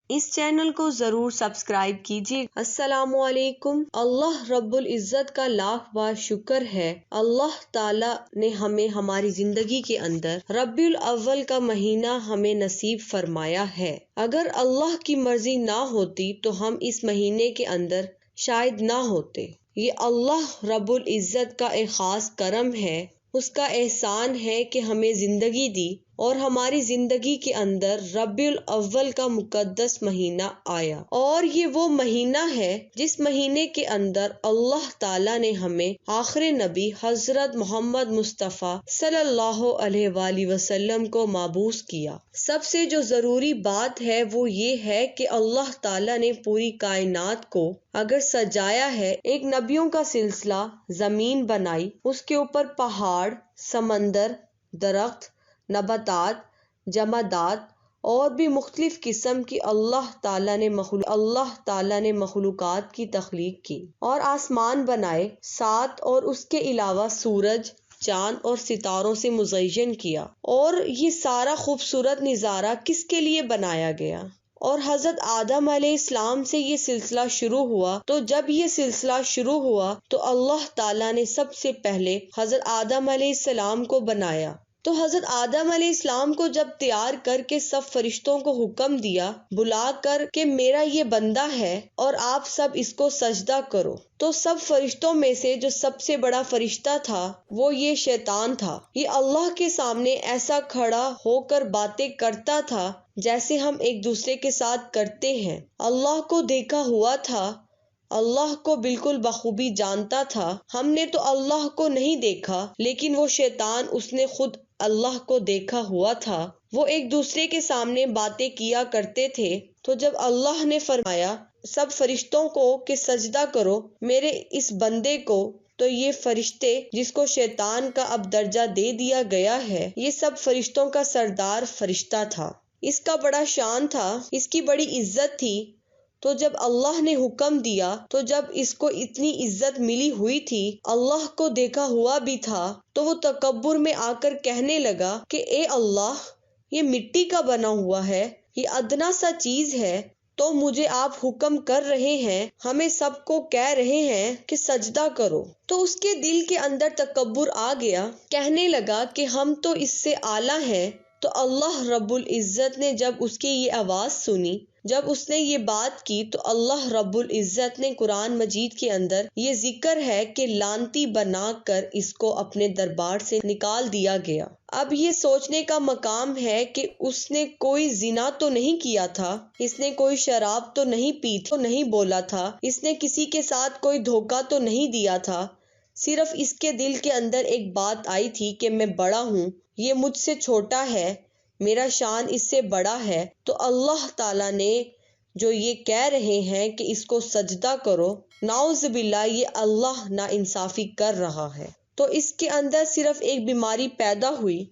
اس channel کو ضرور subscribe کیجیے۔ السلام علیکم۔ اللہ رب العزت کا لاکھ بار شکر ہے، اللہ تعالیٰ نے ہمیں ہماری زندگی کے اندر ربیع الاول کا مہینہ ہمیں نصیب فرمایا ہے۔ اگر اللہ کی مرضی نہ ہوتی تو ہم اس مہینے کے اندر شاید نہ ہوتے۔ یہ اللہ رب العزت کا ایک خاص کرم ہے، اس کا احسان ہے کہ ہمیں زندگی دی اور ہماری زندگی کے اندر ربیع الاول کا مقدس مہینہ آیا، اور یہ وہ مہینہ ہے جس مہینے کے اندر اللہ تعالیٰ نے ہمیں آخر نبی حضرت محمد مصطفیٰ صلی اللہ علیہ وآلہ وسلم کو مبعوث کیا۔ سب سے جو ضروری بات ہے وہ یہ ہے کہ اللہ تعالیٰ نے پوری کائنات کو اگر سجایا ہے، ایک نبیوں کا سلسلہ زمین بنائی، اس کے اوپر پہاڑ، سمندر، درخت، نباتات، جمادات اور بھی مختلف قسم کی اللہ تعالیٰ نے مخلوقات کی تخلیق کی اور آسمان بنائے 7 اور اس کے علاوہ سورج، چاند اور ستاروں سے مزین کیا۔ اور یہ سارا خوبصورت نظارہ کس کے لیے بنایا گیا؟ اور حضرت آدم علیہ السلام سے یہ سلسلہ شروع ہوا، تو جب یہ سلسلہ شروع ہوا تو اللہ تعالیٰ نے سب سے پہلے حضرت آدم علیہ السلام کو بنایا۔ تو حضرت آدم علیہ السلام کو جب تیار کر کے سب فرشتوں کو حکم دیا، بلا کر کہ میرا یہ بندہ ہے اور آپ سب اس کو سجدہ کرو، تو سب فرشتوں میں سے جو سب سے بڑا فرشتہ تھا وہ یہ شیطان تھا۔ یہ اللہ کے سامنے ایسا کھڑا ہو کر باتیں کرتا تھا جیسے ہم ایک دوسرے کے ساتھ کرتے ہیں۔ اللہ کو دیکھا ہوا تھا، اللہ کو بالکل بخوبی جانتا تھا۔ ہم نے تو اللہ کو نہیں دیکھا، لیکن وہ شیطان اس نے خود اللہ کو دیکھا ہوا تھا۔ وہ ایک دوسرے کے سامنے باتیں کیا کرتے تھے۔ تو جب اللہ نے فرمایا سب فرشتوں کو کہ سجدہ کرو میرے اس بندے کو، تو یہ فرشتے جس کو شیطان کا اب درجہ دے دیا گیا ہے، یہ سب فرشتوں کا سردار فرشتہ تھا، اس کا بڑا شان تھا، اس کی بڑی عزت تھی۔ تو جب اللہ نے حکم دیا، تو جب اس کو اتنی عزت ملی ہوئی تھی، اللہ کو دیکھا ہوا بھی تھا، تو وہ تکبر میں آ کر کہنے لگا کہ اے اللہ، یہ مٹی کا بنا ہوا ہے، یہ ادنا سا چیز ہے، تو مجھے آپ حکم کر رہے ہیں، ہمیں سب کو کہہ رہے ہیں کہ سجدہ کرو۔ تو اس کے دل کے اندر تکبر آ گیا، کہنے لگا کہ ہم تو اس سے اعلیٰ ہیں۔ تو اللہ رب العزت نے جب اس کی یہ آواز سنی، جب اس نے یہ بات کی، تو اللہ رب العزت نے قرآن مجید کے اندر یہ ذکر ہے کہ لعنتی بنا کر اس کو اپنے دربار سے نکال دیا گیا۔ اب یہ سوچنے کا مقام ہے کہ اس نے کوئی زنا تو نہیں کیا تھا، اس نے کوئی شراب تو نہیں پی تو نہیں بولا تھا، اس نے کسی کے ساتھ کوئی دھوکہ تو نہیں دیا تھا، صرف اس کے دل کے اندر ایک بات آئی تھی کہ میں بڑا ہوں، یہ مجھ سے چھوٹا ہے، میرا شان اس سے بڑا ہے۔ تو اللہ تعالیٰ نے جو یہ کہہ رہے ہیں کہ اس کو سجدہ کرو، نعوذ باللہ یہ اللہ ناانصافی کر رہا ہے۔ تو اس کے اندر صرف ایک بیماری پیدا ہوئی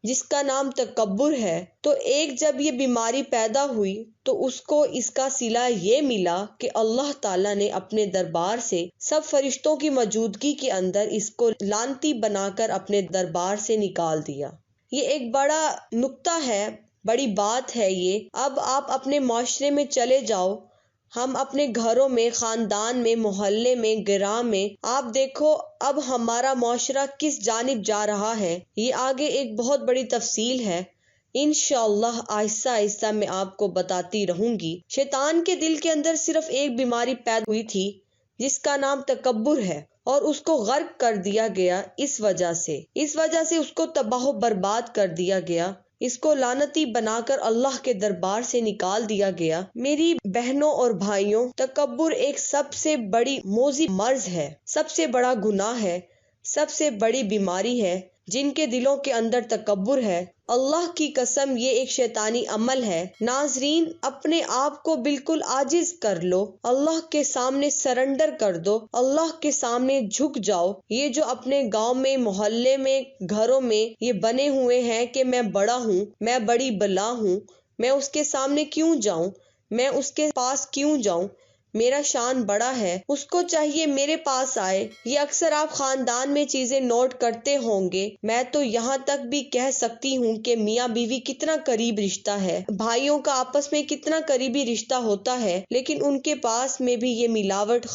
جس کا نام تکبر ہے۔ تو ایک جب یہ بیماری پیدا ہوئی تو اس کو اس کا صلہ یہ ملا کہ اللہ تعالیٰ نے اپنے دربار سے سب فرشتوں کی موجودگی کے اندر اس کو لعنتی بنا کر اپنے دربار سے نکال دیا۔ یہ ایک بڑا نکتہ ہے، بڑی بات ہے یہ۔ اب آپ اپنے معاشرے میں چلے جاؤ، ہم اپنے گھروں میں، خاندان میں، محلے میں، گراں میں، آپ دیکھو اب ہمارا معاشرہ کس جانب جا رہا ہے۔ یہ آگے ایک بہت بڑی تفصیل ہے، انشاءاللہ آہستہ آہستہ میں آپ کو بتاتی رہوں گی۔ شیطان کے دل کے اندر صرف ایک بیماری پیدا ہوئی تھی جس کا نام تکبر ہے، اور اس کو غرق کر دیا گیا اس وجہ سے اس کو تباہ و برباد کر دیا گیا، اس کو لعنتی بنا کر اللہ کے دربار سے نکال دیا گیا۔ میری بہنوں اور بھائیوں، تکبر ایک سب سے بڑی موذی مرض ہے، سب سے بڑا گناہ ہے، سب سے بڑی بیماری ہے۔ جن کے دلوں کے اندر تکبر ہے، اللہ کی قسم یہ ایک شیطانی عمل ہے۔ ناظرین، اپنے آپ کو بالکل عاجز کر لو، اللہ کے سامنے سرنڈر کر دو، اللہ کے سامنے جھک جاؤ۔ یہ جو اپنے گاؤں میں، محلے میں، گھروں میں یہ بنے ہوئے ہیں کہ میں بڑا ہوں، میں بڑی بلا ہوں، میں اس کے سامنے کیوں جاؤں، میں اس کے پاس کیوں جاؤں، میرا شان بڑا ہے، اس کو چاہیے میرے پاس آئے۔ یہ اکثر آپ خاندان میں چیزیں نوٹ کرتے ہوں گے۔ میں تو یہاں تک بھی کہہ سکتی ہوں کہ میاں بیوی کتنا قریب رشتہ ہے، بھائیوں کا آپس میں کتنا قریبی رشتہ ہوتا ہے، لیکن ان کے پاس میں بھی یہ ملاوٹ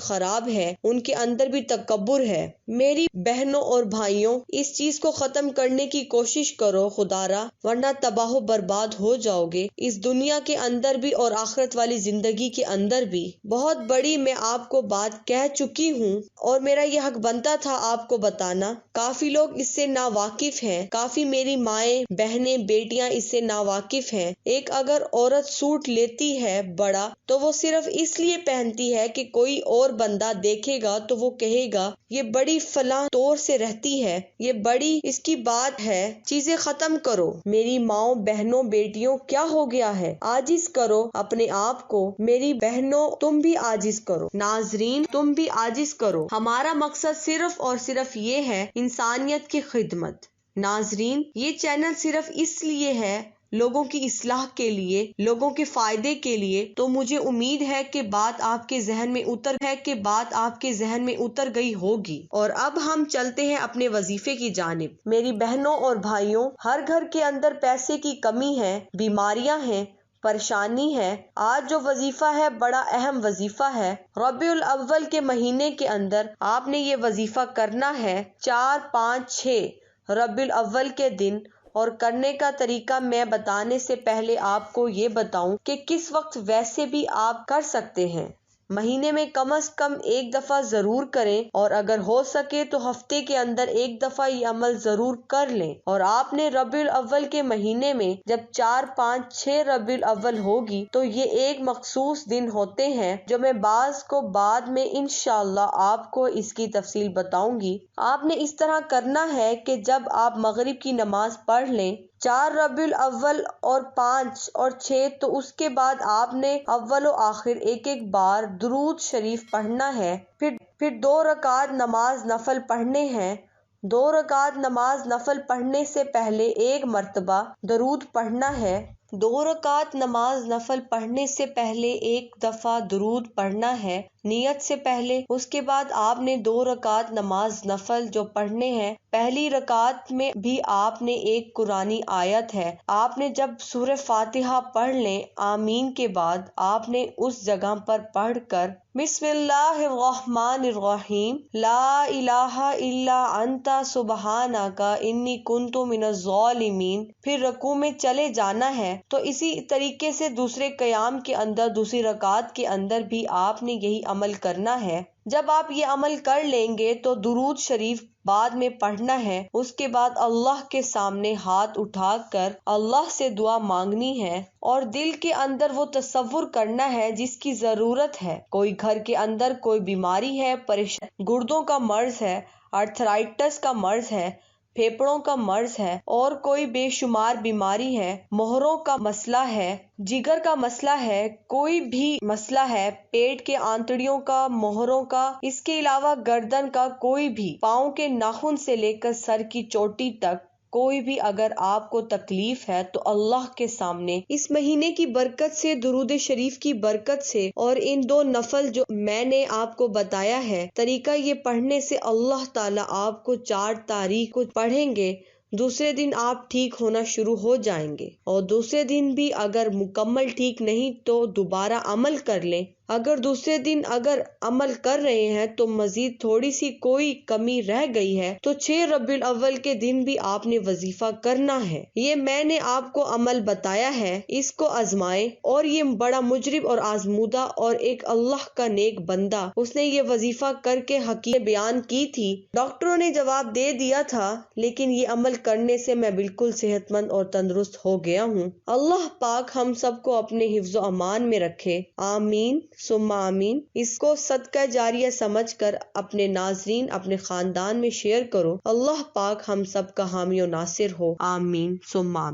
خراب ہے، ان کے اندر بھی تکبر ہے۔ میری بہنوں اور بھائیوں، اس چیز کو ختم کرنے کی کوشش کرو خدارا، ورنہ تباہ و برباد ہو جاؤ گے، اس دنیا کے اندر بھی اور آخرت والی زندگی کے اندر بھی۔ بہت بڑی میں آپ کو بات کہہ چکی ہوں اور میرا یہ حق بنتا تھا آپ کو بتانا۔ کافی لوگ اس سے ناواقف ہیں، کافی میری مائیں، بہنیں، بیٹیاں اس سے ناواقف ہیں۔ ایک اگر عورت سوٹ لیتی ہے بڑا تو وہ صرف اس لیے پہنتی ہے کہ کوئی اور بندہ دیکھے گا تو وہ کہے گا یہ بڑی فلاں طور سے رہتی ہے، یہ بڑی اس کی بات ہے۔ چیزیں ختم کرو میری ماؤں، بہنوں، بیٹیوں، کیا ہو گیا ہے؟ عاجز کرو اپنے آپ کو۔ میری بہنوں تم بھی عاجز کرو، ناظرین تم بھی عاجز کرو۔ ہمارا مقصد صرف اور صرف یہ ہے انسانیت کی خدمت۔ ناظرین یہ چینل صرف اس لیے ہے، لوگوں کی اصلاح کے لیے، لوگوں کے فائدے کے لیے، تو مجھے امید ہے کہ بات آپ کے ذہن میں اتر گئی ہوگی۔ اور اب ہم چلتے ہیں اپنے وظیفے کی جانب۔ میری بہنوں اور بھائیوں، ہر گھر کے اندر پیسے کی کمی ہے، بیماریاں ہیں، پریشانی ہے۔ آج جو وظیفہ ہے بڑا اہم وظیفہ ہے۔ ربیع الاول کے مہینے کے اندر آپ نے یہ وظیفہ کرنا ہے 4، 5، 6 ربیع الاول کے دن، اور کرنے کا طریقہ میں بتانے سے پہلے آپ کو یہ بتاؤں کہ کس وقت ویسے بھی آپ کر سکتے ہیں۔ مہینے میں کم از کم ایک دفعہ ضرور کریں، اور اگر ہو سکے تو ہفتے کے اندر ایک دفعہ یہ عمل ضرور کر لیں۔ اور آپ نے ربیع الاول کے مہینے میں جب 4، 5، 6 ربیع الاول ہوگی تو یہ ایک مخصوص دن ہوتے ہیں جو میں بعض کو بعد میں انشاءاللہ آپ کو اس کی تفصیل بتاؤں گی۔ آپ نے اس طرح کرنا ہے کہ جب آپ مغرب کی نماز پڑھ لیں 4 ربیع الاول اور 5 اور 6، تو اس کے بعد آپ نے اول و آخر ایک بار درود شریف پڑھنا ہے۔ پھر 2 رکعت نماز نفل پڑھنے ہیں۔ 2 رکعت نماز نفل پڑھنے سے پہلے 1 مرتبہ درود پڑھنا ہے۔ 2 رکعت نماز نفل پڑھنے سے پہلے 1 دفعہ درود پڑھنا ہے نیت سے پہلے۔ اس کے بعد آپ نے 2 رکعت نماز نفل جو پڑھنے ہیں، پہلی رکعت میں بھی آپ نے ایک قرآنی آیت ہے، آپ نے جب سورہ فاتحہ پڑھ لیں آمین کے بعد آپ نے اس جگہ پر پڑھ کر بسم اللہ الرحمن الرحیم لا الہ الا انت سبحانک انی کنت من الظالمین، پھر رکوع میں چلے جانا ہے۔ تو اسی طریقے سے دوسرے قیام کے اندر، دوسری رکعت کے اندر بھی آپ نے یہی عمل کرنا ہے۔ جب آپ یہ عمل کر لیں گے تو درود شریف بعد میں پڑھنا ہے۔ اس کے بعد اللہ کے سامنے ہاتھ اٹھا کر اللہ سے دعا مانگنی ہے، اور دل کے اندر وہ تصور کرنا ہے جس کی ضرورت ہے۔ کوئی گھر کے اندر کوئی بیماری ہے، گردوں کا مرض ہے، آرتھرائٹس کا مرض ہے، پھیپڑوں کا مرض ہے، اور کوئی بے شمار بیماری ہے، مہروں کا مسئلہ ہے، جگر کا مسئلہ ہے، کوئی بھی مسئلہ ہے، پیٹ کے آنتڑیوں کا، مہروں کا، اس کے علاوہ گردن کا کوئی بھی، پاؤں کے ناخن سے لے کر سر کی چوٹی تک کوئی بھی اگر آپ کو تکلیف ہے تو اللہ کے سامنے اس مہینے کی برکت سے، درود شریف کی برکت سے، اور ان 2 نفل جو میں نے آپ کو بتایا ہے طریقہ، یہ پڑھنے سے اللہ تعالیٰ آپ کو 4 تاریخ کو پڑھیں گے، دوسرے دن آپ ٹھیک ہونا شروع ہو جائیں گے، اور دوسرے دن بھی اگر مکمل ٹھیک نہیں تو دوبارہ عمل کر لیں۔ اگر دوسرے دن اگر عمل کر رہے ہیں تو مزید تھوڑی سی کوئی کمی رہ گئی ہے تو 6 ربیع الاول کے دن بھی آپ نے وظیفہ کرنا ہے۔ یہ میں نے آپ کو عمل بتایا ہے، اس کو آزمائیں۔ اور یہ بڑا مجرب اور آزمودہ اور ایک اللہ کا نیک بندہ، اس نے یہ وظیفہ کر کے حقیقت بیان کی تھی، ڈاکٹروں نے جواب دے دیا تھا، لیکن یہ عمل کرنے سے میں بالکل صحت مند اور تندرست ہو گیا ہوں۔ اللہ پاک ہم سب کو اپنے حفظ و امان میں رکھے، آمین ثم آمین۔ اس کو صدقہ جاریہ سمجھ کر اپنے ناظرین، اپنے خاندان میں شیئر کرو۔ اللہ پاک ہم سب کا حامی و ناصر ہو، آمین ثم آمین۔